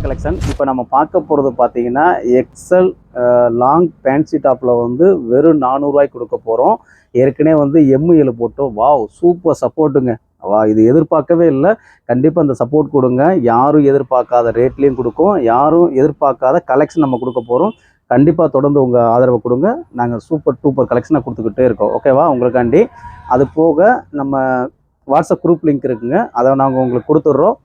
Collection. இப்போ நம்ம பார்க்க போகிறது பார்த்தீங்கன்னா எக்ஸல் லாங் ஃபேன்சி டாப்பில் வந்து வெறும் 400 ரூபாய்க்கு கொடுக்க போகிறோம். ஏற்கனவே வந்து எம்இஎல் போட்டோம். வாவ் சூப்பர் சப்போர்ட்டுங்க. இது எதிர்பார்க்கவே இல்லை. கண்டிப்பாக அந்த சப்போர்ட் கொடுங்க. யாரும் எதிர்பார்க்காத ரேட்லேயும் கொடுக்கும், யாரும் எதிர்பார்க்காத கலெக்ஷன் நம்ம கொடுக்க போகிறோம். கண்டிப்பாக தொடர்ந்து உங்கள் ஆதரவை கொடுங்க. நாங்கள் சூப்பர் டூப்பர் கலெக்ஷனை கொடுத்துக்கிட்டே இருக்கோம். ஓகேவா? உங்களுக்காண்டி. அது போக நம்ம வாட்ஸ்அப் குரூப் லிங்க் இருக்குங்க, அதை நாங்கள் உங்களுக்கு கொடுத்துட்றோம்.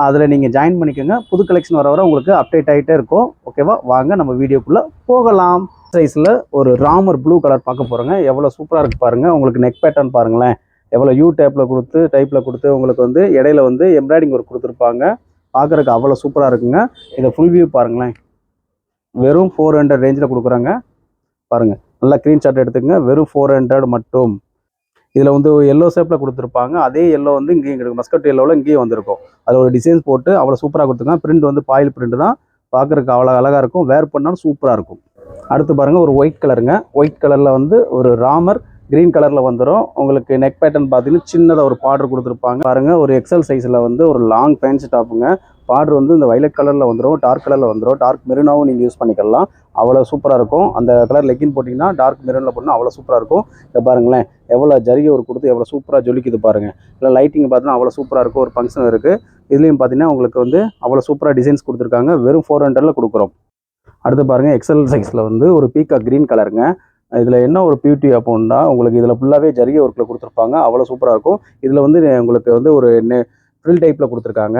அதில் நீங்கள் ஜாயின் பண்ணிக்கோங்க. புது கலெக்ஷன் வர உங்களுக்கு அப்டேட் ஆகிட்டே இருக்கும். ஓகேவா? வாங்க நம்ம வீடியோக்குள்ளே போகலாம். சைஸில் ஒரு ராமர் ப்ளூ கலர் பார்க்க போகிறோங்க. எவ்வளோ சூப்பராக இருக்குது பாருங்கள். உங்களுக்கு நெக் பேட்டர்ன் பாருங்களேன், எவ்வளோ யூ டைப்பில் கொடுத்து உங்களுக்கு வந்து இடையில வந்து எம்ப்ராய்டிங் ஒர்க் கொடுத்துருப்பாங்க. பார்க்குறதுக்கு அவ்வளோ சூப்பராக இருக்குங்க. இதை ஃபுல் வியூ பாருங்களேன். வெறும் 400 ரேஞ்சில் கொடுக்குறாங்க. பாருங்கள், நல்லா ஸ்க்ரீன்ஷாட் எடுத்துக்கங்க. வெறும் 400 மட்டும். இதில் வந்து எல்லோ ஷேப்பில் கொடுத்துருப்பாங்க. அதே எல்லோ வந்து இங்கேயும் கிடைக்கும். மஸ்கட் எல்லோவில் இங்கேயும் வந்திருக்கும். அதில் ஒரு டிசைன்ஸ் போட்டு அவ்வளோ சூப்பராக கொடுத்துருக்காங்க. பிரிண்ட் வந்து பாயில் பிரிண்ட் தான். பார்க்குறதுக்கு அவ்வளோ அழகாக இருக்கும். வேர் பண்ணாலும் சூப்பராக இருக்கும். அடுத்து பாருங்கள், ஒரு ஒயிட் கலருங்க. ஒயிட் கலரில் வந்து ஒரு ராமர் க்ரீன் கலரில் வந்துடும். உங்களுக்கு நெக் பேட்டர்ன் பார்த்தீங்கன்னா சின்னதாக ஒரு பார்டர் கொடுத்துருப்பாங்க. பாருங்கள், ஒரு எக்ஸல் சைஸில் வந்து ஒரு லாங் ஃபேன்சி டாப்புங்க. பார்டர் வந்து இந்த வைலட் கலரில் வந்துடும், டார்க் கலரில் வந்துடும். டார்க் மெரூனாவும் நீங்கள் யூஸ் பண்ணிக்கலாம். அவ்வளோ சூப்பராக இருக்கும். அந்த கலர் லெக்கின் போட்டிங்கன்னா டார்க் மெரூனில் போட்டிங்கன்னா அவ்வளோ சூப்பராக இருக்கும். இதை பாருங்களேன், எவ்வளோ ஜரிகை ஒரு கொடுத்து எவ்வளோ சூப்பராக ஜொலிக்குது பாருங்கள். இல்லை லைட்டிங் பார்த்தீங்கன்னா அவ்வளோ சூப்பராக இருக்கும். ஒரு ஃபங்க்ஷன் இருக்குது. இதுலேயும் பார்த்தீங்கன்னா உங்களுக்கு வந்து அவ்வளோ சூப்பராக டிசைன்ஸ் கொடுத்துருக்காங்க. வெறும் 400 கொடுக்குறோம். அடுத்து பாருங்கள், எக்ஸல் சைஸில் வந்து ஒரு பீக்கா க்ரீன் கலருங்க. இதில் என்ன ஒரு பியூட்டி அப்படின்னா, உங்களுக்கு இதில் ஃபுல்லாகவே ஜரிகை ஒர்க்கில் கொடுத்துருப்பாங்க. அவ்வளோ சூப்பராக இருக்கும். இதில் வந்து உங்களுக்கு வந்து ஒரு ஃப்ரில் டைப்பில் கொடுத்துருக்காங்க.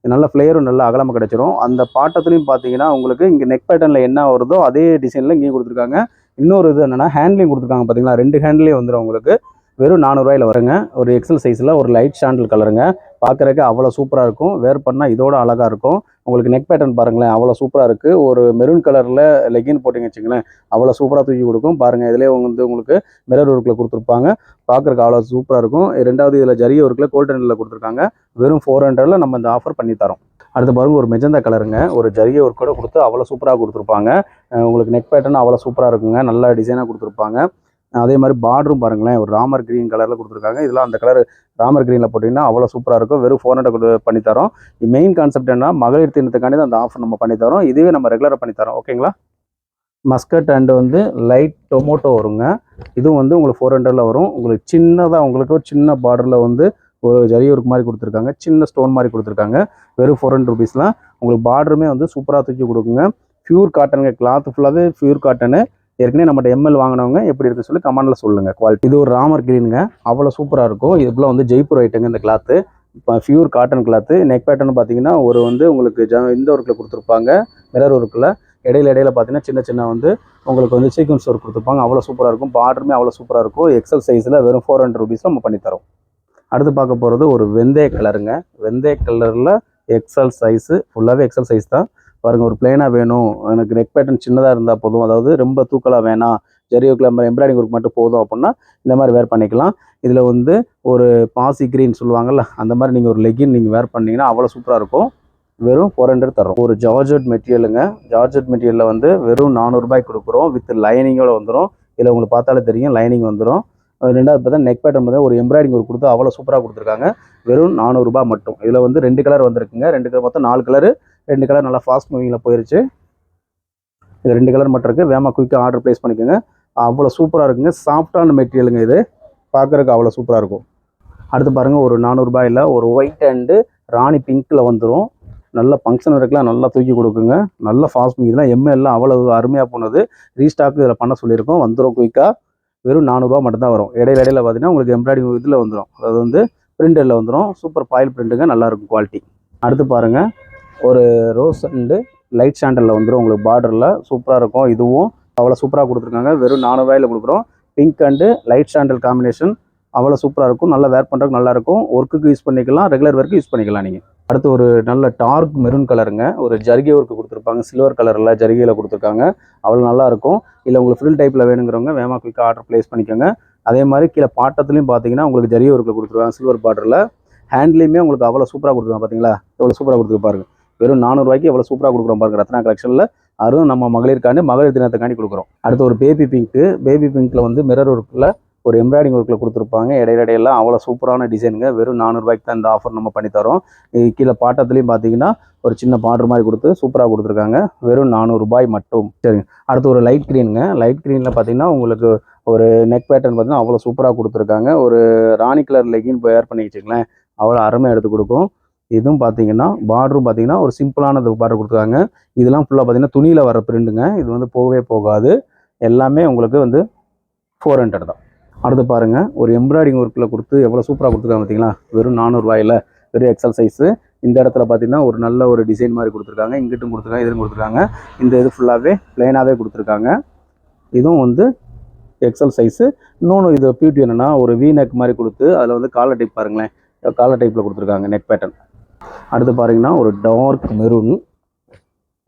நல்ல ஃப்ளேயரும் நல்ல அகலமாக கிடச்சிரும். அந்த பாட்டத்துலையும் பார்த்தீங்கன்னா உங்களுக்கு இங்கே நெக் பேட்டர்னில் என்ன வருதோ அதே டிசைனில் இங்கேயும் கொடுத்துருக்காங்க. இன்னொரு இது என்னென்னா, ஹேண்ட்லையும் கொடுத்துருக்காங்க. பார்த்தீங்களா, 2 ஹேண்ட்லேயும் வந்துடும் உங்களுக்கு. வெறும் 400 ரூபாயில் வருங்க. ஒரு எக்ஸல் சைஸில் ஒரு லைட் சாண்டில் கலருங்க. பார்க்குறதுக்கு அவ்வளோ சூப்பராக இருக்கும். வேர் பண்ணால் இதோட அழகாக இருக்கும். உங்களுக்கு நெக் பேட்டர்ன் பாருங்களேன், அவ்வளோ சூப்பராக இருக்குது. ஒரு மெரூன் கலரில் லெகின் போட்டிங்க வச்சுங்களேன், அவ்வளோ சூப்பராக தூக்கி கொடுக்கும். பாருங்கள், இதிலே வந்து உங்களுக்கு மிரர் ஒர்க்கில் கொடுத்துருப்பாங்க. பார்க்குறக்கு அவ்வளோ சூப்பராக இருக்கும். ரெண்டாவது இதில் ஜரிகை ஒர்க்கில் கோல்டனில் கொடுத்துருக்காங்க. வெறும் 400 நம்ம இந்த ஆஃபர் பண்ணி தரோம். அடுத்து பாருங்கள், ஒரு மெஜந்தா கலருங்க. ஒரு ஜரிகை ஒர்க்கோட கொடுத்து அவ்வளோ சூப்பராக கொடுத்துருப்பாங்க. உங்களுக்கு நெக் பேட்டர்ன் அவ்வளோ சூப்பராக இருக்குங்க. நல்ல டிசைனாக கொடுத்துருப்பாங்க. அதே மாதிரி பார்டரும் பாருங்களேன், ஒரு ராமர் க்ரீன் கலரில் கொடுத்துருக்காங்க. இதெல்லாம் அந்த கலர் ராமர் க்ரீனில் போட்டிங்கன்னா அவ்வளோ சூப்பராக இருக்கும். வெறும் 400 பண்ணித்தரோம். மெயின் கான்செப்ட் என்ன, மகளிர் தினத்துக்காண்டி தான் அந்த ஆஃபர் நம்ம பண்ணித்தரோம். இதுவே நம்ம ரெகுலராக பண்ணித்தரோம். ஓகேங்களா? மஸ்கட் அண்டு வந்து லைட் டொமோட்டோ வருங்க. இதுவும் வந்து உங்களுக்கு 400 வரும். உங்களுக்கு சின்னதாக உங்களுக்கு ஒரு சின்ன பார்டரில் வந்து ஒரு ஜரி ஒர்க் மாதிரி கொடுத்துருக்காங்க. சின்ன ஸ்டோன் மாதிரி கொடுத்துருக்காங்க. வெறும் 400 ருபீஸ்லாம். உங்களுக்கு பார்டருமே வந்து சூப்பராக தூக்கி கொடுக்குங்க. பியூர் காட்டனுங்க. கிளாத் ஃபுல்லாகவே பியூர் காட்டனு. ஏற்கனவே நம்மகிட்ட எம்எல் வாங்கினவங்க எப்படி இருக்குன்னு சொல்லி கமெண்டில் சொல்லுங்கள். குவாலிட்டி இது ஒரு ராமர் க்ரீனுங்க. அவ்வளோ சூப்பராக இருக்கும். இதுக்குள்ள வந்து ஜெய்ப்பூர் ஐட்டங்க. இந்த கிளாத்து இப்போ pure cotton cloth. Neck pattern பார்த்தீங்கன்னா ஒரு வந்து உங்களுக்கு இந்த ஒர்க்கில் கொடுத்துருப்பாங்க, மிரர் ஒர்க்கில். இடையில பார்த்தீங்கன்னா சின்ன வந்து உங்களுக்கு வந்து சீக்வன்ஸ் ஒர்க் கொடுத்துருப்பாங்க. அவ்வளோ சூப்பராக இருக்கும். பார்டருமே அவ்வளோ சூப்பராக இருக்கும். எக்ஸல் சைஸில் வெறும் 400 ருபீஸ் நம்ம பண்ணித்தரோம். அடுத்து பார்க்க போகிறது ஒரு வெந்தய கலருங்க. வெந்தய கலரில் எக்ஸல் சைஸு, ஃபுல்லாகவே எக்ஸல் சைஸ் தான். பாருங்கள், ஒரு பிளைனாக வேணும், எனக்கு நெக் பேட்டர்ன் சின்னதாக இருந்தால் போதும், அதாவது ரொம்ப தூக்கலாக வேணாம், ஜரி ஒர்க்கில் எம்ப்ராய்டிங் ஒர்க் மட்டும் போதும் அப்படின்னா இந்த மாதிரி வேர் பண்ணிக்கலாம். இதில் வந்து ஒரு பாசி க்ரீன் சொல்லுவாங்கள்ல, அந்த மாதிரி நீங்கள் ஒரு லெகின் நீங்கள் வேர் பண்ணிங்கன்னா அவ்வளோ சூப்பராக இருக்கும். வெறும் 400 தரோம். ஒரு ஜார்ஜெட் மெட்டீரியலுங்க. ஜார்ஜெட் மெட்டீரியலில் வந்து வெறும் 400 ரூபாய்க்கு கொடுக்குறோம். வித் லைனிங்கோட வந்துடும். இதில் உங்களுக்கு பார்த்தாலே தெரியும், லைனிங் வந்துடும். ரெண்டாவது பார்த்தா நெக் பேட்டர்ன் பார்த்தா ஒரு எம்ப்ராய்டிங் ஒர்க் கொடுத்து அவ்வளோ சூப்பராக கொடுத்துருக்காங்க. வெறும் 400 ரூபாய் மட்டும். இதில் வந்து 2 கலர் வந்திருக்குங்க. 2 கலர் மொத்தம் 4 கலரு. 2 கலர் நல்லா ஃபாஸ்ட் மூவிங்கில் போயிருச்சு. இது 2 கலர் மட்டும் இருக்குது. வேகமாக குயிக்காக ஆர்டர் ப்ளேஸ் பண்ணிக்கோங்க. அவ்வளோ சூப்பராக இருக்குங்க. சாஃப்டான மெட்டீரியலுங்க. இது பார்க்குறதுக்கு அவ்வளோ சூப்பராக இருக்கும். அடுத்து பாருங்கள், ஒரு 400 ரூபாயில் ஒரு ஒயிட் அண்டு ராணி பிங்க்கில் வந்துடும். நல்ல ஃபங்க்ஷன் இருக்கலாம், நல்லா தூக்கி கொடுக்குங்க. நல்ல ஃபாஸ்ட் மூவிங். இதெல்லாம் எம்எல்லாம் அவ்வளோ அருமையாக போனது. ரீஸ்டாக்கு இதில் பண்ண சொல்லியிருக்கோம். வந்துடும் குயிக்காக. வெறும் 400 ரூபா மட்டும் தான் வரும். இடையில பார்த்தீங்கன்னா உங்களுக்கு எம்ப்ராய்டிங் இதில் வந்துடும், அதாவது வந்து பிரிண்டரில் வந்துடும். சூப்பர் பாயில் பிரிண்ட்டுங்க. நல்லாயிருக்கும் குவாலிட்டி. அடுத்து பாருங்கள், ஒரு ரோஸ் அண்டு லைட் சாண்டலில் வந்துடும். உங்களுக்கு பார்டரில் சூப்பராக இருக்கும். இதுவும் அவ்வளோ சூப்பராக கொடுத்துருக்காங்க. வெறும் 400 ரூபாயில் கொடுக்குறோம். Pink and light sandal combination அவ்வளோ சூப்பராக இருக்கும். நல்லா வேர் பண்ணுறதுக்கு நல்லாயிருக்கும். ஒர்க்குக்கு யூஸ் பண்ணிக்கலாம், ரெகுலர் ஒர்க்கு யூஸ் பண்ணிக்கலாம் நீங்கள். அடுத்து ஒரு நல்ல டார்க் மெரூன் கலருங்க. ஒரு ஜரிகை ஒர்க்கு கொடுத்துருப்பாங்க. சில்வர் கலரில் ஜரிகையில் கொடுத்துருக்காங்க. அவ்வளோ நல்லாயிருக்கும். இல்லை உங்களுக்கு ஃபில் டைப்பில் வேணுங்கிறவங்க வேகமாக குயிக்காக ஆர்டர் ப்ளேஸ் பண்ணிக்கோங்க. அதே மாதிரி கீழே பாட்டத்துலையும் பார்த்தீங்கன்னா உங்களுக்கு ஜரிகை ஒர்க்கில் கொடுத்துருக்காங்க. சில்வர் பார்டரில். ஹேண்ட்லேயுமே உங்களுக்கு அவ்வளோ சூப்பராக கொடுத்துருக்காங்க. பார்த்தீங்களா எவ்வளோ சூப்பராக கொடுத்துருக்கு பாருங்கள். வெறும் 400 ரூபாய்க்கு எவ்வளோ சூப்பராக கொடுக்குறோம் பாருங்கள். ரத்னா கலெக்ஷனில். அதுவும் நம்ம மகளிருக்காண்டி மகளிர் தினத்துக்காண்டி கொடுக்குறோம். அடுத்து ஒரு பேபி பிங்க்கு. பேபி பிங்க்கில் வந்து மிரர் ஒர்க்கில் ஒரு எம்ப்ராய்டிங் ஒர்க்கில் கொடுத்துருப்பாங்க. இடையிடையெல்லாம் அவ்வளோ சூப்பரான டிசைனுங்க. வெறும் 400 ரூபாய்க்கு தான் இந்த ஆஃபர் நம்ம பண்ணித்தரோம். கீழே பாட்டத்துலேயும் பார்த்தீங்கன்னா ஒரு சின்ன பார்டர் மாதிரி கொடுத்து சூப்பராக கொடுத்துருக்காங்க. வெறும் 400 ரூபாய் மட்டும். சரிங்க. அடுத்து ஒரு லைட் க்ரீனுங்க. லைட் க்ரீனில் பார்த்தீங்கன்னா உங்களுக்கு ஒரு நெக் பேட்டர்ன் பார்த்தீங்கன்னா அவ்வளோ சூப்பராக கொடுத்துருக்காங்க. ஒரு ராணி கலர் லெகின் வேர் பண்ணி வச்சுக்கலாம், அவ்வளோ அருமையாக எடுத்து கொடுக்கும். இதுவும் பார்த்தீங்கன்னா பார்டரும் பார்த்தீங்கன்னா ஒரு சிம்பிளான பார்டர் கொடுத்துருக்காங்க. இதெல்லாம் ஃபுல்லாக பார்த்தீங்கன்னா துணியில் வர பிரிண்டுங்க. இது வந்து போகவே போகாது. எல்லாமே உங்களுக்கு வந்து 400 தான். அடுத்து பாருங்கள், ஒரு எம்ப்ராய்டிங் ஒர்க்கில் கொடுத்து எவ்வளோ சூப்பராக கொடுத்துருக்காங்க பார்த்தீங்களா. வெறும் 400 ரூபாயில் வெறும் எக்ஸல் சைஸு. இந்த இடத்துல பார்த்தீங்கன்னா ஒரு நல்ல ஒரு டிசைன் மாதிரி கொடுத்துருக்காங்க. இங்கிட்டும் கொடுத்துருக்காங்க, இதுவும் கொடுத்துருக்காங்க. இந்த இது ஃபுல்லாகவே பிளைனாகவே கொடுத்துருக்காங்க. இதுவும் வந்து எக்ஸல் சைஸு. இன்னொன்று இது பியூட்டி என்னென்னா ஒரு வி நெக் மாதிரி கொடுத்து அதில் வந்து காலர் டைப் பாருங்களேன், காலர் டைப்பில் கொடுத்துருக்காங்க நெக் பேட்டர்ன். அடுத்து பாருங்கன்னா ஒரு டார்க் மெரூன்,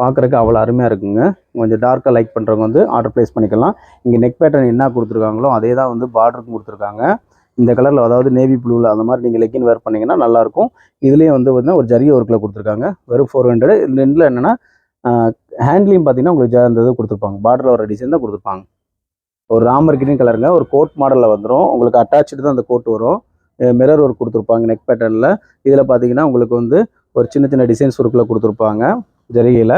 பார்க்குறக்கு அவ்வளோ அருமையாக இருக்குங்க. கொஞ்சம் டார்க்காக லைக் பண்ணுறவங்க வந்து ஆர்டர் ப்ளேஸ் பண்ணிக்கலாம். இங்கே நெக் பேட்டர்ன் என்ன கொடுத்துருக்காங்களோ அதே தான் வந்து பார்டருக்கும் கொடுத்துருக்காங்க. இந்த கலரில் அதாவது நேவி ப்ளூவில் அந்த மாதிரி நீங்கள் லெக்கின் வேர் பண்ணிங்கன்னா நல்லாயிருக்கும். இதுலேயே வந்து பார்த்தீங்கன்னா ஒரு ஜரி ஒர்க்கில் கொடுத்துருக்காங்க. வெறும் 400. இந்த ரெண்டில் என்னென்னா ஹேண்ட்லேயும் பார்த்தீங்கன்னா உங்களுக்கு அந்த இது கொடுத்துருப்பாங்க, பார்டரில் வர டிசைன் தான் கொடுத்துருப்பாங்க. ஒரு ராமர் கிரீன் கலருங்க. ஒரு கோட் மாடலில் வந்துடும். உங்களுக்கு அட்டாச்சு தான் அந்த கோட் வரும். மிரர் ஒர்க் கொடுத்துருப்பாங்க நெக் பேட்டர்னில். இதில் பார்த்தீங்கன்னா உங்களுக்கு வந்து ஒரு சின்ன சின்ன டிசைன்ஸ் ஒர்க்கில் கொடுத்துருப்பாங்க ஜரிகையில்.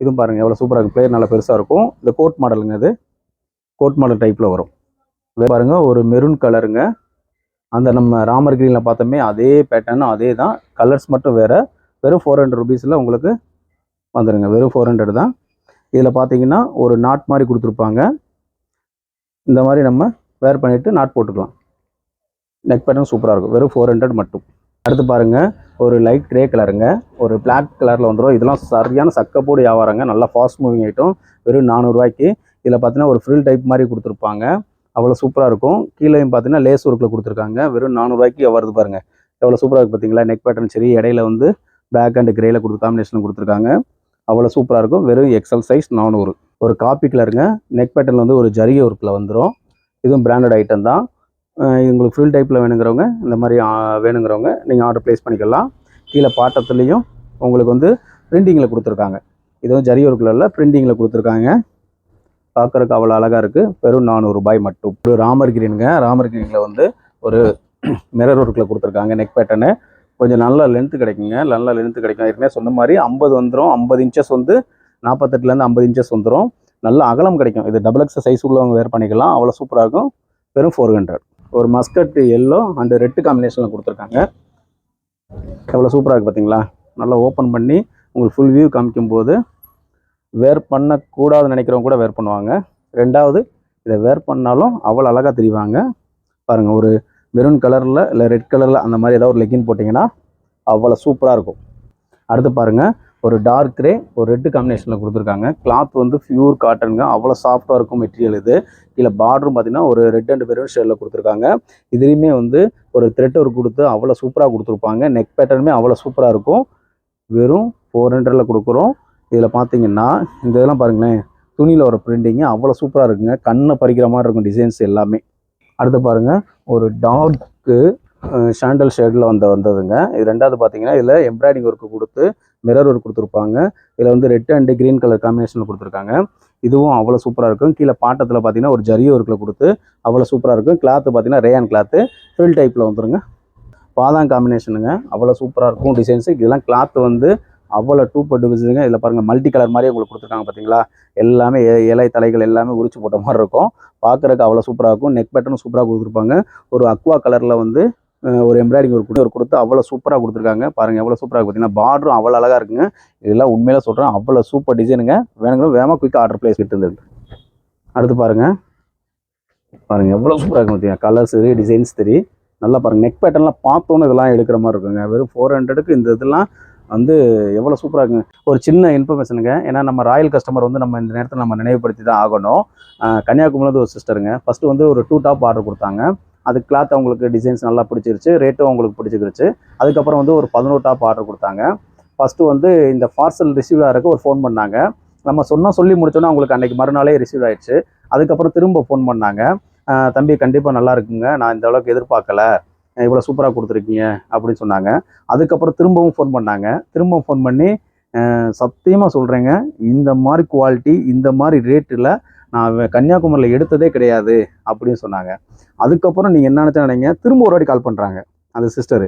இதுவும் பாருங்கள் எவ்வளோ சூப்பராக இருக்கும். பிளேயர் நல்லா பெருசாக இருக்கும். இந்த கோட் மாடலுங்க, இது கோட் மாடல் டைப்பில் வரும். பாருங்கள் ஒரு மெரூன் கலருங்க. அந்த நம்ம ராமர் கிரீனில் பார்த்தோமே அதே பேட்டர்ன் அதே தான், கலர்ஸ் மட்டும் வேறு. வெறும் 400 ருபீஸில் உங்களுக்கு வந்துடுங்க. வெறும் 400 தான். இதில் பார்த்தீங்கன்னா ஒரு நாட் மாதிரி கொடுத்துருப்பாங்க. இந்த மாதிரி நம்ம வேர் பண்ணிவிட்டு நாட் போட்டுக்கலாம். நெக் பேட்டர்ன் சூப்பராக இருக்கும். வெறும் 400 மட்டும். அடுத்து பாருங்கள், ஒரு லைட் கிரே கலருங்க. ஒரு பிளாக் கலரில் வந்துடும். இதெல்லாம் சரியான சக்கப்போடு வியாபாரங்க. நல்லா ஃபாஸ்ட் மூவிங் ஐட்டம். வெறும் 400 ரூபாய்க்கு. இதில் பார்த்தீங்கன்னா ஒரு ஃப்ரில் டைப் மாதிரி கொடுத்துருப்பாங்க. அவ்வளோ சூப்பராக இருக்கும். கீழேயும் பார்த்தீங்கன்னா லேஸ் ஒர்க்கில் கொடுத்துருக்காங்க. வெறும் 400 ரூபாய்க்கு வருது பாருங்கள். எவ்வளோ சூப்பராக இருக்குது பார்த்தீங்களா. நெக் பேட்டர்ன் சரி, இடையில வந்து பிளாக் அண்ட் கிரேயில் காம்பினேஷன் கொடுத்துருக்காங்க. அவ்வளோ சூப்பராக இருக்கும். வெறும் எக்ஸல் சைஸ் 400. ஒரு காப்பி கலருங்க. நெக் பேட்டர்னில் வந்து ஒரு ஜரிகை ஒர்க்கில் வந்துடும். இதுவும் பிராண்டட் ஐட்டம் தான். உங்களுக்கு ஃபுல் டைப்பில் வேணுங்கிறவங்க இந்த மாதிரி வேணுங்கிறவங்க நீங்கள் ஆர்டர் ப்ளேஸ் பண்ணிக்கலாம். கீழே பாட்டத்துலேயும் உங்களுக்கு வந்து பிரிண்டிங்கில் கொடுத்துருக்காங்க. இதுவும் ஜரி ஒர்க்கில் இல்லை, பிரிண்டிங்கில் கொடுத்துருக்காங்க. பார்க்குறதுக்கு அவ்வளோ அழகாக இருக்குது. வெறும் 400 ரூபாய் மட்டும். ஒரு ராமர் கிரீனுங்க. ராமர் கிரீனில் வந்து ஒரு மிரர் ஒர்க்கில் கொடுத்துருக்காங்க நெக் பேட்டர்னு. கொஞ்சம் நல்ல லென்த்து கிடைக்குங்க. நல்ல லென்த்து கிடைக்கும். ஏற்கனவே சொன்ன மாதிரி 50 வந்துடும். 50 இன்ச்சஸ் வந்து 48லேருந்து 50 இன்ச்சஸ் வந்துடும். நல்ல அகலம் கிடைக்கும். இது டபுள் எக்ஸ் சைஸ் உள்ளவங்க வேர் பண்ணிக்கலாம். அவ்வளோ சூப்பராக இருக்கும். வெறும் 400. ஒரு மஸ்கட் எல்லோ அண்ட் ரெட்டு காம்பினேஷனில் கொடுத்துருக்காங்க. எவ்வளோ சூப்பராக இருக்குது பார்த்தீங்களா. நல்லா ஓப்பன் பண்ணி உங்களுக்கு ஃபுல் வியூ காமிக்கும் போது வேர் பண்ணக்கூடாதுன்னு நினைக்கிறவங்க கூட வேர் பண்ணுவாங்க. ரெண்டாவது இதை வேர் பண்ணாலும் அவ்வளோ அழகாக தெரிவாங்க. பாருங்கள், ஒரு மெரூன் கலரில் இல்லை ரெட் கலரில் அந்த மாதிரி ஏதாவது ஒரு லெக்கின் போட்டிங்கன்னா அவ்வளோ சூப்பராக இருக்கும். அடுத்து பாருங்கள், ஒரு டார்க் கிரே ஒரு ரெட்டு காம்பினேஷனில் கொடுத்துருக்காங்க. கிளாத் வந்து பியூர் காட்டனுங்க. அவ்வளோ சாஃப்டாக இருக்கும் மெட்டீரியல் இது. கீழே பார்டரும் பார்த்தீங்கன்னா ஒரு ரெட் அண்ட் மெரூன் ஷேடில் கொடுத்துருக்காங்க. இதுலேயுமே வந்து ஒரு த்ரெட் ஒர்க் கொடுத்து அவ்வளோ சூப்பராக கொடுத்துருப்பாங்க. நெக் பேட்டர்னுமே அவ்வளோ சூப்பராக இருக்கும். வெறும் 400 கொடுக்குறோம். இதில் பார்த்தீங்கன்னா இந்த இதெல்லாம் பாருங்களேன், துணியில் ஒரு பிரிண்டிங்கு அவ்வளோ சூப்பராக இருக்குங்க. கண்ணை பறிக்கிற மாதிரி இருக்கும் டிசைன்ஸ் எல்லாமே. அடுத்து பாருங்கள், ஒரு டார்க்கு சாண்டல் ஷேடில் வந்ததுங்க. இது ரெண்டாவது பார்த்தீங்கன்னா இதில் எம்ப்ராய்டிங் ஒர்க்கு கொடுத்து மிரர் ஒர்க் கொடுத்துருப்பாங்க. இதில் வந்து ரெட் அண்ட் கிரீன் கலர் காம்பினேஷனில் கொடுத்துருக்காங்க. இதுவும் அவ்வளோ சூப்பராக இருக்கும். கீழே பாட்டத்தில் பார்த்தீங்கன்னா ஒரு ஜரி ஒர்க்கில் கொடுத்து அவ்வளோ சூப்பராக இருக்கும். கிளாத்து பார்த்தீங்கன்னா ரேயான் கிளாத்து ஃபில் டைப்பில் வந்துருங்க. பாதாம் காம்பினேஷனுங்க. அவ்வளோ சூப்பராக இருக்கும் டிசைன்ஸு. இதெல்லாம் கிளாத்து வந்து அவ்வளோ 2 டிசைனுங்க. இதில் பாருங்கள் மல்டி கலர் மாதிரியே உங்களுக்கு கொடுத்துருக்காங்க பார்த்தீங்களா. எல்லாமே இலை தலைகள் எல்லாமே உரிச்சு போட்ட மாதிரி இருக்கும். பார்க்குறதுக்கு அவ்வளோ சூப்பராக இருக்கும். நெக் பேட்டர்னும் சூப்பராக கொடுத்துருப்பாங்க. ஒரு அக்வா கலரில் வந்து ஒரு எம்ப்ராய்டிங் ஒரு கொடுத்து அவ்வளோ சூப்பராக கொடுத்துருக்காங்க. பாருங்கள் எவ்வளோ சூப்பராக பார்த்தீங்கன்னா. பார்டரும் அவ்வளோ அழகாக இருக்குங்க. இதெல்லாம் உண்மையில சொல்கிறேன், அவ்வளோ சூப்பர் டிசைனுங்க. வேணுங்கிற வேகமாக குயிக்காக ஆர்டர் ப்ளேஸ் இருந்தது. அடுத்து பாருங்கள் எவ்வளோ சூப்பராக இருக்கும் பார்த்தீங்கன்னா. கலர்ஸ் டிசைன்ஸ் தெரியும் நல்லா பாருங்கள். நெக் பேட்டர்லாம் பார்த்தோன்னு இதெல்லாம் எடுக்கிற மாதிரி இருக்குங்க. வெறும் 400க்கு இந்த இதெல்லாம் வந்து எவ்வளோ சூப்பராக இருக்குங்க. ஒரு சின்ன இன்ஃபர்மேஷனுங்க. ஏன்னா நம்ம ராயல் கஸ்டமர் வந்து நம்ம இந்த நேரத்தில் நம்ம நினைவுபடுத்தி தான் ஆகணும். கன்னியாகுமரியில் ஒரு சிஸ்டருங்க. ஃபஸ்ட்டு வந்து ஒரு 2 டாப் ஆர்டர் கொடுத்தாங்க. அது கிளாத் அவங்களுக்கு டிசைன்ஸ் நல்லா பிடிச்சிருச்சு, ரேட்டும் அவங்களுக்கு பிடிச்சிருச்சு. அதுக்கப்புறம் வந்து ஒரு 11 டாப் ஆர்டர் கொடுத்தாங்க. ஃபஸ்ட்டு வந்து இந்த பார்சல் ரிசீவ் ஆகிறதுக்கு ஒரு ஃபோன் பண்ணாங்க. நம்ம சொல்லி முடிச்சோன்னா அவங்களுக்கு அன்றைக்கி மறுநாளே ரிசீவ் ஆகிடுச்சு. அதுக்கப்புறம் திரும்ப ஃபோன் பண்ணாங்க. தம்பி கண்டிப்பாக நல்லா இருக்குங்க, நான் இந்த அளவுக்கு எதிர்பார்க்கல, இவ்வளோ சூப்பராக கொடுத்துருக்கீங்க அப்படின்னு சொன்னாங்க. அதுக்கப்புறம் திரும்பவும் ஃபோன் பண்ணாங்க. திரும்பவும் ஃபோன் பண்ணி சத்தியமாக சொல்கிறேங்க, இந்த மாதிரி குவாலிட்டி இந்த மாதிரி ரேட்டில் நான் கன்னியாகுமரியில் எடுத்ததே கிடையாது அப்படின்னு சொன்னாங்க. அதுக்கப்புறம் நீங்கள் என்ன நினைங்க, திரும்ப ஒரு வாட்டி கால் பண்ணுறாங்க அந்த சிஸ்டரு.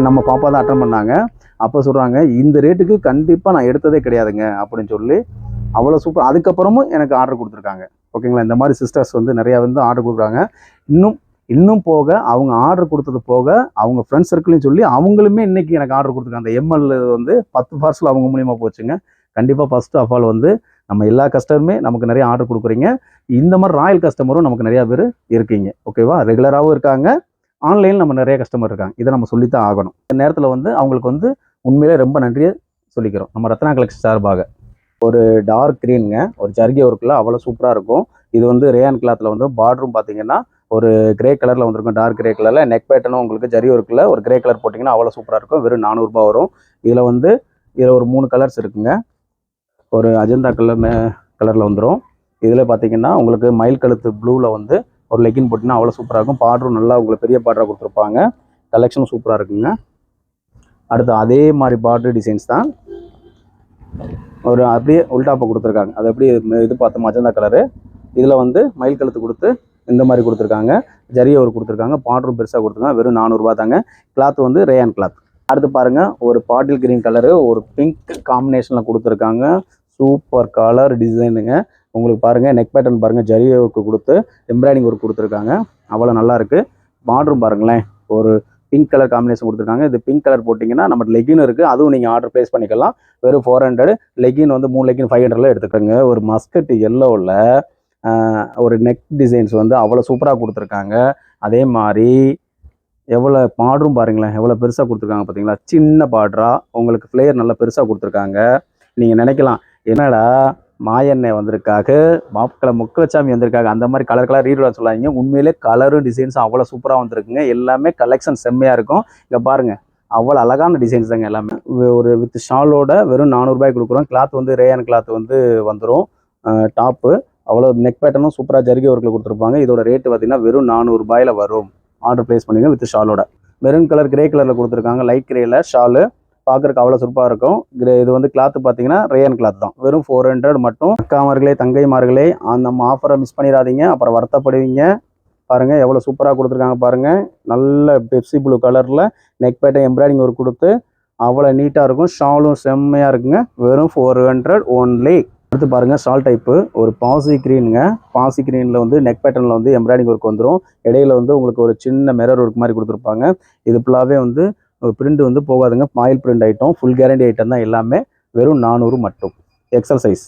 நம்ம பாப்பா தான் அட்டன் பண்ணாங்க. அப்போ சொல்கிறாங்க, இந்த ரேட்டுக்கு கண்டிப்பாக நான் எடுத்ததே கிடையாதுங்க அப்படின்னு சொல்லி அவ்வளோ சூப்பர். அதுக்கப்புறமும் எனக்கு ஆர்டர் கொடுத்துருக்காங்க. ஓகேங்களா, இந்த மாதிரி சிஸ்டர்ஸ் வந்து நிறையா வந்து ஆர்டர் கொடுக்குறாங்க. இன்னும் போக அவங்க ஆர்டர் கொடுத்தது போக அவங்க ஃப்ரெண்ட்ஸ் சர்க்கிளையும் சொல்லி அவங்களுமே இன்னைக்கு எனக்கு ஆர்டர் கொடுத்துருக்காங்க. அந்த எம்எல் வந்து 10 பார்சல் அவங்க மூலியமாக போச்சுங்க. கண்டிப்பாக ஃபர்ஸ்ட் ஆஃப் ஆல் வந்து நம்ம எல்லா கஸ்டமருமே நமக்கு நிறைய ஆர்டர் கொடுக்குறீங்க. இந்த மாதிரி ராயல் கஸ்டமரும் நமக்கு நிறையா பேர் இருக்கீங்க. ஓகேவா, ரெகுலராகவும் இருக்காங்க, ஆன்லைனில் நம்ம நிறைய கஸ்டமர் இருக்காங்க. இதை நம்ம சொல்லித்தான் ஆகணும். இந்த நேரத்தில் வந்து அவங்களுக்கு வந்து உண்மையிலே ரொம்ப நன்றியை சொல்லிக்கிறோம் நம்ம ரத்னா கலெக்ஷன் சார்பாக. ஒரு டார்க் க்ரீனுங்க, ஒரு ஜர்கி ஒர்க்கில் அவ்வளோ சூப்பராக இருக்கும். இது வந்து ரேயான் கிளாத்தில் வந்து பார்டரும் பார்த்தீங்கன்னா ஒரு கிரே கலரில் வந்திருக்கும். டார்க் கிரே கலரில் நெக் பேட்டர்னும் உங்களுக்கு ஜரி ஒர்க்கில் ஒரு கிரே கலர் போட்டிங்கன்னா அவ்வளோ சூப்பராக இருக்கும். வெறும் 400 ரூபாய் வரும். இதில் ஒரு 3 கலர்ஸ் இருக்குங்க. ஒரு அஜந்தா கலரில் வந்துடும். இதில் பார்த்தீங்கன்னா உங்களுக்கு மயில் கழுத்து ப்ளூவில் வந்து ஒரு லெக்கின் போட்டிங்கன்னா அவ்வளோ சூப்பராக இருக்கும். பார்டரும் நல்லா உங்களுக்கு பெரிய பார்டராக கொடுத்துருப்பாங்க. கலெக்ஷனும் சூப்பராக இருக்குங்க. அடுத்து அதே மாதிரி பார்டர் டிசைன்ஸ் தான் ஒரு அப்படியே உல்டாப்பை கொடுத்துருக்காங்க. அது அப்படியே இது பார்த்தோம் அஜந்தா கலரு. இதில் வந்து மயில் கழுத்து கொடுத்து இந்த மாதிரி கொடுத்துருக்காங்க. ஜரிய ஒரு கொடுத்துருக்காங்க. பார்டரும் பெருசாக கொடுத்துருக்காங்க. வெறும் 400 ரூபா தாங்க. கிளாத் வந்து ரேயான் கிளாத். அடுத்து பாருங்கள், ஒரு பாட்டில் கிரீன் கலரு ஒரு பிங்க் காம்பினேஷனில் கொடுத்துருக்காங்க. சூப்பர் கலர் டிசைனுங்க. உங்களுக்கு பாருங்கள், நெக் பேட்டர்ன் பாருங்கள், ஜரிய ஒர்க்கு கொடுத்து எம்ப்ராய்டிங் ஒர்க் கொடுத்துருக்காங்க. அவ்வளோ நல்லாயிருக்கு. பார்டரும் பாருங்களேன், ஒரு பிங்க் கலர் காம்பினேஷன் கொடுத்துருக்காங்க. இது பிங்க் கலர் போட்டிங்கன்னா நம்ம லெகின் இருக்குது, அதுவும் நீங்கள் ஆர்டர் ப்ளேஸ் பண்ணிக்கலாம். வெறும் 400. லெகின் வந்து 3 லெகின் 500 எடுத்துக்கோங்க. ஒரு மஸ்கட் எல்லோவில் ஒரு நெக் டிசைன்ஸ் வந்து அவ்வளோ சூப்பராக கொடுத்துருக்காங்க. அதே மாதிரி எவ்வளோ பார்டரும் பாருங்களேன், எவ்வளோ பெருசாக கொடுத்துருக்காங்க பார்த்தீங்களா. சின்ன பார்டராக உங்களுக்கு ஃப்ளேயர் நல்லா பெருசாக கொடுத்துருக்காங்க. நீங்கள் நினைக்கலாம், என்னடா மாயண்ணே வந்திருக்காங்க, மாப்பிள முக்கலச்சாமி வந்திருக்காங்க, அந்த மாதிரி கலர் ரீடர் சொல்லாதீங்க. உண்மையிலே கலரும் டிசைன்ஸும் அவ்வளோ சூப்பராக வந்திருக்குங்க. எல்லாமே கலெக்ஷன் செம்மையாக இருக்கும். இங்கே பாருங்கள், அவ்வளோ அழகான டிசைன்ஸ் தாங்க எல்லாமே. ஒரு வித் ஷாலோட வெறும் 400 ரூபாய் கொடுக்குறோம். கிளாத் வந்து ரேயான் கிளாத் வந்து வந்துடும். டாப்பு அவ்வளோ நெக் பேட்டர்னும் சூப்பராக ஜரிகை ஒர்க்கில் கொடுத்துருப்பாங்க. இதோட ரேட்டு பார்த்தீங்கன்னா வெறும் 400 ரூபாயில் வரும். ஆர்டர் ப்ளேஸ் பண்ணிங்க வித் ஷாலோட. மெரூன் கலர் கிரே கலரில் கொடுத்துருக்காங்க. லைட் கிரேயில் ஷாலு பார்க்குறக்கு அவ்வளோ சூப்பராக இருக்கும். இது வந்து கிளாத்து பார்த்தீங்கன்னா ரேயான் கிளாத் தான். வெறும் 400 மட்டும். அக்காமார்களே தங்கைமார்களே, நம்ம ஆஃபரை மிஸ் பண்ணிடாதீங்க, அப்புறம் வருத்தப்படுவீங்க. பாருங்கள் எவ்வளோ சூப்பராக கொடுத்துருக்காங்க பாருங்கள். நல்ல பெப்சி ப்ளூ கலரில் நெக் பேட்டர் எம்ப்ராய்டிங் ஒர்க் கொடுத்து அவ்வளோ நீட்டாக இருக்கும். ஷாலும் செம்மையாக இருக்குங்க. வெறும் 400 ஓன்லி. அடுத்து பாருங்கள், ஷால் டைப்பு ஒரு பாசி க்ரீனுங்க. பாசி க்ரீனில் வந்து நெக் பேட்டர்னில் வந்து எம்ப்ராய்டிங் ஒர்க் வந்துடும். இடையில வந்து உங்களுக்கு ஒரு சின்ன மிரர் ஒர்க் மாதிரி கொடுத்துருப்பாங்க. இது ஃபுல்லாகவே வந்து பிரிண்ட் வந்து போகாதுங்க. மாயில் print item, full guarantee item தான் எல்லாமே. வெறும் 400 மட்டும். எக்ஸல் சைஸ்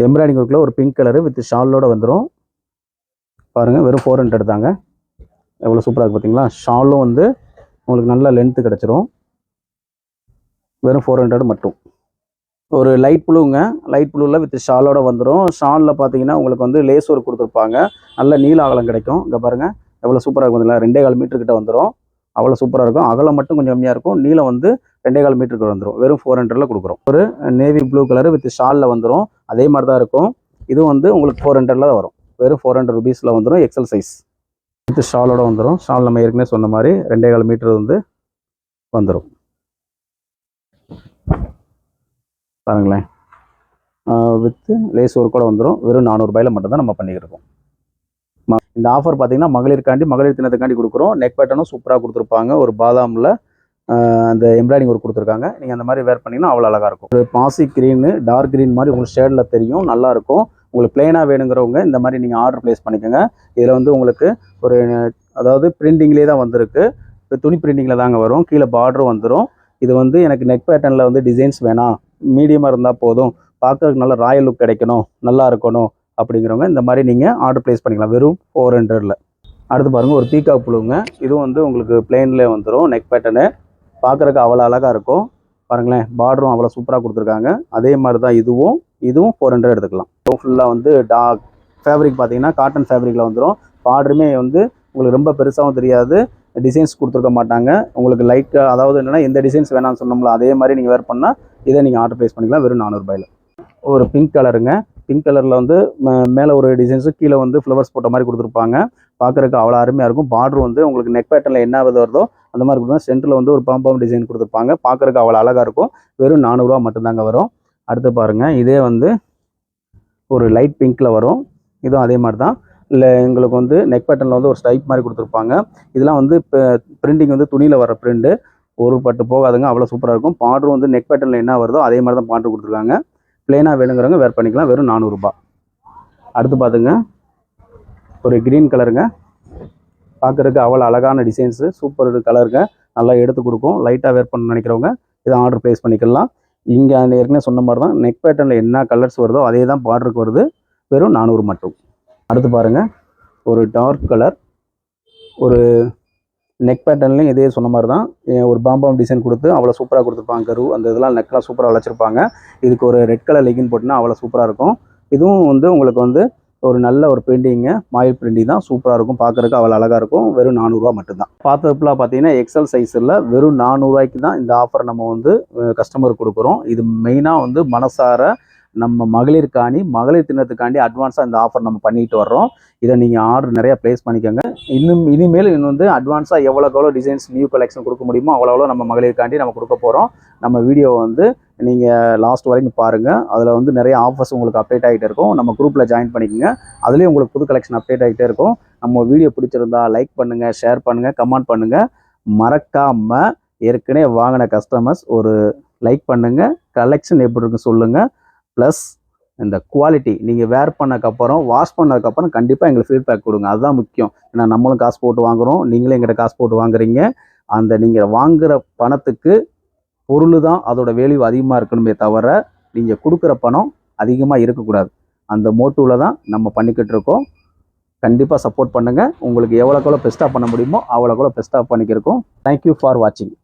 எம்ப்ராய்டிங் ஒர்க்கில் ஒரு பிங்க் கலரு வித் ஷாலோடு வந்துடும். பாருங்கள், வெறும் 400 தாங்க. எவ்வளோ சூப்பராக இருக்குது பார்த்தீங்களா. ஷாலும் வந்து உங்களுக்கு நல்ல லென்த்து கிடச்சிரும். வெறும் 400 மட்டும். ஒரு லைட் ப்ளூங்க, லைட் ப்ளூவில் வித் ஷாலோட வந்துடும். ஷாலில் பார்த்தீங்கன்னா உங்களுக்கு வந்து லேஸ் ஒர்க் கொடுத்துருப்பாங்க. நல்ல நீல அகலம் கிடைக்கும். இங்கே பாருங்கள் எவ்வளோ சூப்பராக இருக்கும். இதில் 2.25 மீட்டர் கிட்ட வந்துடும். அவ்வளோ சூப்பராக இருக்கும். அகலம் மட்டும் கொஞ்சம் கம்மியாக இருக்கும். நீளம் வந்து 2.25 மீட்டருக்கு வந்துடும். வெறும் 400 கொடுக்குறோம். ஒரு நேவி ப்ளூ கலர் வித் ஷாலில் வந்துடும். அதே மாதிரி தான் இருக்கும். இது வந்து உங்களுக்கு 400 தான் வரும். வெறும் 400 ரூபீஸில் வந்துடும். எக்ஸல் சைஸ் வித் ஷாலோட வந்துடும். ஷால் நம்ம ஏற்கனவே சொன்ன மாதிரி 2.25 மீட்டர் வந்து வந்துடும். பாருங்களேன், வித்து லேஸ் ஒர்க்கோட வந்துடும். வெறும் 400 ரூபாயில் மட்டும்தான் நம்ம பண்ணிக்கிருக்கோம். இந்த ஆஃபர் பார்த்தீங்கன்னா மகளிருக்காண்டி, மகளிர் தினத்துக்காண்டி கொடுக்குறோம். நெக் பேட்டர்னும் சூப்பராக கொடுத்துருப்பாங்க. ஒரு பாதாமில் அந்த எம்ப்ராய்டிங் ஒர்க் கொடுத்துருக்காங்க. நீங்கள் அந்த மாதிரி வேர் பண்ணிங்கன்னா அவ்வளோ அழகாக இருக்கும். ஒரு பாசி க்ரீனு டார்க் க்ரீன் மாதிரி உங்களுக்கு ஷேடில் தெரியும், நல்லாயிருக்கும். உங்களுக்கு பிளெயினாக வேணுங்கிறவங்க இந்த மாதிரி நீங்கள் ஆர்டர் ப்ளேஸ் பண்ணிக்கோங்க. இதில் வந்து உங்களுக்கு ஒரு அதாவது பிரிண்டிங்லேயே தான் வந்திருக்கு. இப்போ துணி பிரிண்டிங்கில் தாங்க வரும். கீழே பார்டரும் வந்துடும். இது வந்து எனக்கு நெக் பேட்டர்னில் வந்து டிசைன்ஸ் வேணாம், மீடியமாக இருந்தால் போதும், பார்க்குறதுக்கு நல்ல ராயல் லுக் கிடைக்கணும், நல்லா இருக்கணும் அப்படிங்கிறவங்க இந்த மாதிரி நீங்கள் ஆர்டர் ப்ளேஸ் பண்ணிக்கலாம். வெறும் 400. அடுத்து பாருங்கள், ஒரு பீகாக் ப்ளூங்க. இதுவும் வந்து உங்களுக்கு பிளெயின்லேயே வந்துடும். நெக் பேட்டர்னு பார்க்குறதுக்கு அவ்வளோ அழகாக இருக்கும். பாருங்களேன், பார்டரும் அவ்வளோ சூப்பராக கொடுத்துருக்காங்க. அதே மாதிரி தான் இதுவும் 400 எடுத்துக்கலாம். ஃபுல்லாக வந்து டார்க் ஃபேப்ரிக் பார்த்தீங்கன்னா காட்டன் ஃபேப்ரிக்கில் வந்துடும். பார்டருமே வந்து உங்களுக்கு ரொம்ப பெருசாகவும் தெரியாது. டிசைன்ஸ் கொடுத்துருக்க மாட்டாங்க. உங்களுக்கு லைட்டாக, அதாவது என்னென்னா எந்த டிசைன்ஸ் வேணாம்னு சொன்னோம்ல அதே மாதிரி நீங்கள் வேர் பண்ணால் இதை நீங்கள் ஆர்டர் ப்ளேஸ் பண்ணிக்கலாம். வெறும் 400 ரூபாயில். ஒரு பிங்க் கலருங்க. பிங்க் கலரில் வந்து மேலே ஒரு டிசைன்ஸு, கீழே வந்து ஃப்ளவர்ஸ் போட்ட மாதிரி கொடுத்துருப்பாங்க. பார்க்குறதுக்கு அவ்வளோ அருமையாக இருக்கும். பார்டர் வந்து உங்களுக்கு நெக் பேட்டர்னில் என்ன வருதோ அந்த மாதிரி கொடுத்தா சென்டரில் வந்து ஒரு பாம்பாம் டிசைன் கொடுத்துருப்பாங்க. பார்க்குறதுக்கு அவ்வளோ அழகாக இருக்கும். வெறும் 400 ரூபா மட்டும்தாங்க வரும். அடுத்து பாருங்கள், இதே வந்து ஒரு லைட் பிங்க்கில் வரும். இதுவும் அதே மாதிரி தான். இல்லை எங்களுக்கு வந்து நெக் பேட்டர்னில் வந்து ஒரு ஸ்டைப் மாதிரி கொடுத்துருப்பாங்க. இதெல்லாம் வந்து இப்போ பிரிண்டிங் வந்து துணியில் வர பிரிண்டு, ஒரு பட்டு போகாதுங்க, அவ்வளோ சூப்பராக இருக்கும். பார்டரும் வந்து நெக் பேட்டர்னில் என்ன வருதோ அதே மாதிரி தான் பார்டர் கொடுத்துருக்காங்க. பிளெயினாக வேணுங்கிறவங்க வேர் பண்ணிக்கலாம். வெறும் 400 ரூபாய். அடுத்து பார்த்துங்க, ஒரு க்ரீன் கலருங்க. பார்க்குறதுக்கு அவ்வளோ அழகான டிசைன்ஸு, சூப்பர் கலருங்க. நல்லா எடுத்து கொடுக்கும். லைட்டாக வேர் பண்ண நினைக்கிறவங்க இதை ஆர்டர் ப்ளேஸ் பண்ணிக்கலாம். இங்கே ஏற்கனவே சொன்ன மாதிரி தான் நெக் பேட்டர்னில் என்ன கலர்ஸ் வருதோ அதே தான் பார்டருக்கு வருது. வெறும் 400 மட்டும். அடுத்து பாருங்கள், ஒரு டார்க் கலர், ஒரு நெக் பேட்டர்ன்லையும் இதே சொன்ன மாதிரி தான் ஒரு பாம்பாம் டிசைன் கொடுத்து அவ்வளோ சூப்பராக கொடுத்துருப்பாங்க. கரு அந்த இதெல்லாம் நெக்கெலாம் சூப்பராக வளர்ச்சிருப்பாங்க. இதுக்கு ஒரு ரெட் கலர் லெகின் போட்டுனா அவ்வளோ சூப்பராக இருக்கும். இதுவும் வந்து உங்களுக்கு வந்து ஒரு நல்ல ஒரு பெயிண்டிங்கு, மாயில் பிரிண்டிங் தான், சூப்பராக இருக்கும். பார்க்குறதுக்கு அவ்வளோ அழகாக இருக்கும். வெறும் 400 ரூபா மட்டும்தான். பார்த்ததுலாம் பார்த்தீங்கன்னா எக்ஸல் சைஸில் வெறும் 400 ரூபாய்க்கு தான் இந்த ஆஃபர் நம்ம வந்து கஸ்டமருக்கு கொடுக்குறோம். இது மெயினாக வந்து மனசார நம்ம மகளிருக்காண்டி, மகளிர் தினத்துக்காண்டி அட்வான்ஸாக இந்த ஆஃபர் நம்ம பண்ணிட்டு வர்றோம். இதை நீங்கள் ஆர்டர் நிறையா ப்ளேஸ் பண்ணிக்கோங்க. இனிமேல் வந்து அட்வான்ஸாக எவ்வளோ டிசைன்ஸ் நியூ கலெக்ஷன் கொடுக்க முடியுமோ அவ்வளோ நம்ம மகளிருக்காண்டி நம்ம கொடுக்க போகிறோம். நம்ம வீடியோவை வந்து நீங்கள் லாஸ்ட் வரைக்கும் பாருங்கள். அதில் வந்து நிறைய ஆஃபர்ஸ் உங்களுக்கு அப்டேட் ஆகிட்டே இருக்கும். நம்ம குரூப்பில் ஜாயின் பண்ணிக்கோங்க. அதுலேயும் உங்களுக்கு புது கலெக்ஷன் அப்டேட் ஆகிட்டே இருக்கும். நம்ம வீடியோ பிடிச்சிருந்தா லைக் பண்ணுங்கள், ஷேர் பண்ணுங்கள், கமெண்ட் பண்ணுங்கள். மறக்காமல் ஏற்கனவே வாங்கின கஸ்டமர்ஸ் ஒரு லைக் பண்ணுங்கள். கலெக்ஷன் எப்படி இருக்குன்னு சொல்லுங்கள். ப்ளஸ் இந்த குவாலிட்டி நீங்கள் வேர் பண்ணதுக்கப்புறம், வாஷ் பண்ணதுக்கப்புறம் கண்டிப்பாக எங்களுக்கு ஃபீட்பேக் கொடுங்க. அதுதான் முக்கியம். ஏன்னா நம்மளும் காசு போட்டு வாங்குகிறோம், நீங்களும் எங்கிட்ட காசு போட்டு வாங்குறீங்க. அந்த நீங்கள் வாங்குகிற பணத்துக்கு பொருள் தான் அதோட வேல்யூ அதிகமாக இருக்கணுமே தவிர நீங்கள் கொடுக்குற பணம் அதிகமாக இருக்கக்கூடாது. அந்த மோட்டிவில் தான் நம்ம பண்ணிக்கிட்டு இருக்கோம். கண்டிப்பாக சப்போர்ட் பண்ணுங்கள். உங்களுக்கு எவ்வளோக்கு எவ்வளோ பெஸ்ட்டாக பண்ண முடியுமோ அவ்வளோக்கு எவ்வளோ பெஸ்ட்டாக பண்ணிக்கிருக்கோம். தேங்க்யூ ஃபார் வாட்சிங்.